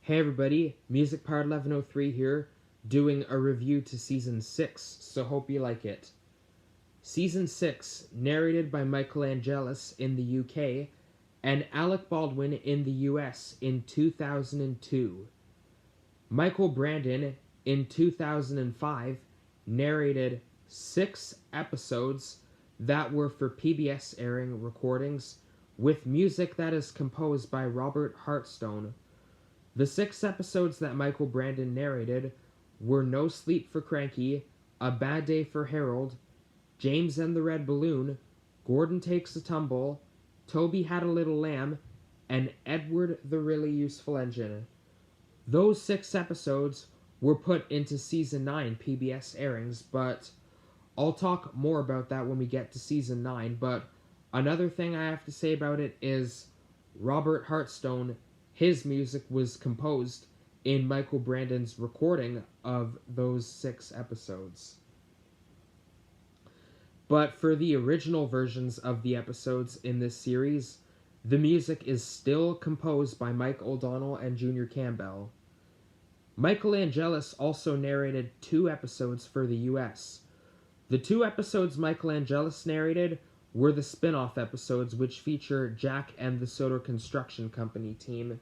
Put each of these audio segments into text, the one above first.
Hey everybody, Music Powered 1103 here, doing a review to Season 6, so hope you like it. Season 6, narrated by Michael Angelis in the UK and Alec Baldwin in the US in 2002. Michael Brandon, in 2005, narrated 6 episodes that were for PBS airing recordings, with music that is composed by Robert Hartstone. The 6 episodes that Michael Brandon narrated were No Sleep for Cranky, A Bad Day for Harold, James and the Red Balloon, Gordon Takes a Tumble, Toby Had a Little Lamb, and Edward the Really Useful Engine. Those 6 episodes were put into Season 9 PBS airings, but I'll talk more about that when we get to Season 9, but another thing I have to say about it is Robert Hartstone, his music was composed in Michael Brandon's recording of those 6 episodes. But for the original versions of the episodes in this series, the music is still composed by Mike O'Donnell and Junior Campbell. Michael Angelis also narrated 2 episodes for the US. The 2 episodes Michael Angelis narrated were the spin-off episodes which feature Jack and the Soder Construction Company team.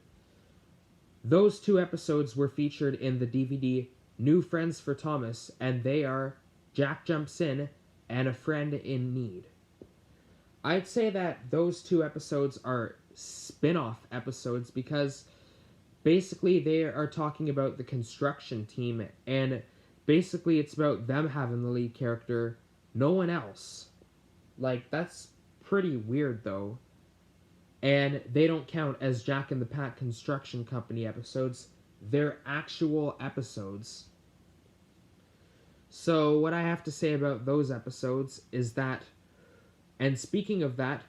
Those 2 episodes were featured in the DVD New Friends for Thomas, and they are Jack Jumps In and A Friend in Need. I'd say that those 2 episodes are spin-off episodes because basically they are talking about the construction team, and basically it's about them having the lead character, no one else. Like, that's pretty weird though. And they don't count as Jack and the Pat Construction Company episodes. They're actual episodes. So what I have to say about those episodes is that, and speaking of that,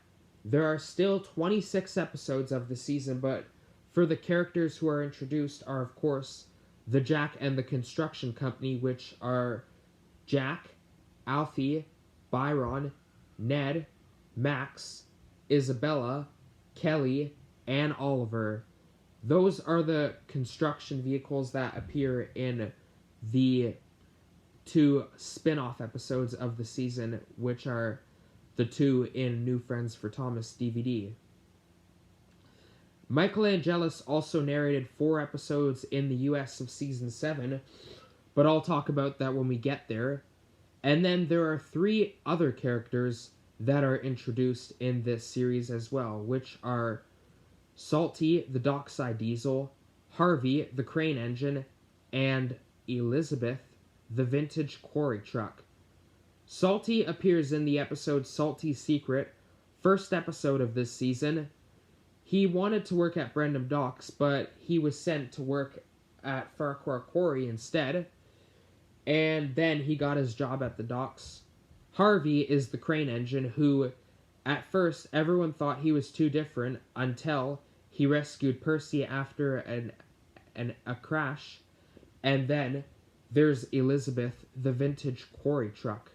there are still 26 episodes of the season, but for the characters who are introduced are, of course, the Jack and the Construction Company, which are Jack, Alfie, Byron, Ned, Max, Isabella, Kelly, and Oliver. Those are the construction vehicles that appear in the 2 spin-off episodes of the season, which are the 2 in New Friends for Thomas DVD. Michael Angelis also narrated 4 episodes in the US of Season 7, but I'll talk about that when we get there. And then there are 3 other characters that are introduced in this series as well, which are Salty, the Dockside Diesel, Harvey, the Crane Engine, and Elizabeth, the Vintage Quarry Truck. Salty appears in the episode Salty's Secret, first episode of this season. He wanted to work at Brendam Docks, but he was sent to work at Farquhar Quarry instead, and then he got his job at the docks. Harvey is the Crane Engine, who, at first, everyone thought he was too different until he rescued Percy after a crash. And then there's Elizabeth, the Vintage Quarry Truck,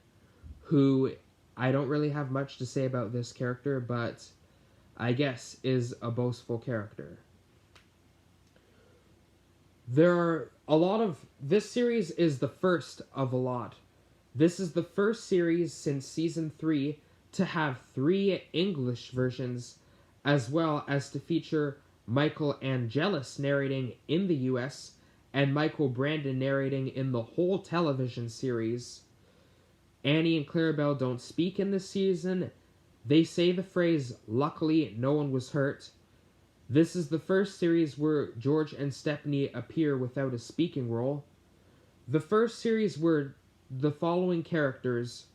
who I don't really have much to say about this character, but I guess is a boastful character. There are a lot of... This series is the first of a lot. This is the first series since Season 3 to have 3 English versions, as well as to feature Michael Angelis narrating in the US and Michael Brandon narrating in the whole television series. Annie and Clarabelle don't speak in this season. They say the phrase, "Luckily, no one was hurt." This is the first series where George and Stephanie appear without a speaking role. The first series were the following characters: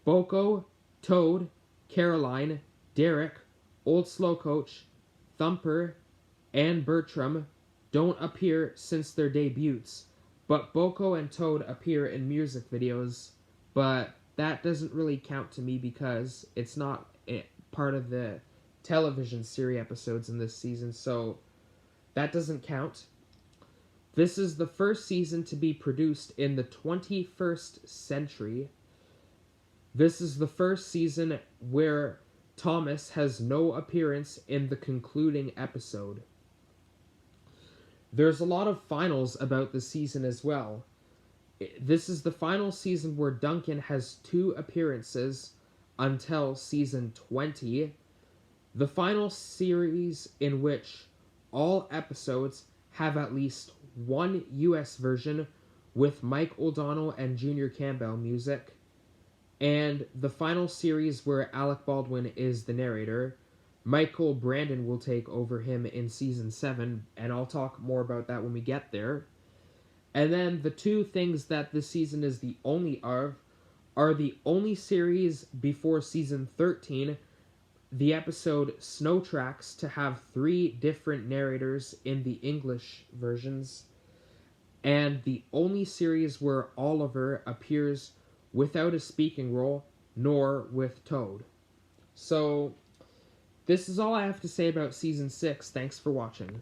Boko, Toad, Caroline, Derek, Old Slow Coach, Thumper, and Bertram don't appear since their debuts, but Boko and Toad appear in music videos, but that doesn't really count to me because it's not part of the television series episodes in this season, so that doesn't count. This is the first season to be produced in the 21st century. This is the first season where Thomas has no appearance in the concluding episode. There's a lot of finals about the season as well. This is the final season where Duncan has 2 appearances until season 20. The final series in which all episodes have at least one US version with Mike O'Donnell and Junior Campbell music. And the final series where Alec Baldwin is the narrator. Michael Brandon will take over him in season 7, and I'll talk more about that when we get there. And then the 2 things that this season is the only of are the only series before season 13, the episode Snow Tracks, to have 3 different narrators in the English versions, and the only series where Oliver appears without a speaking role, nor with Toad. So, this is all I have to say about Season 6. Thanks for watching.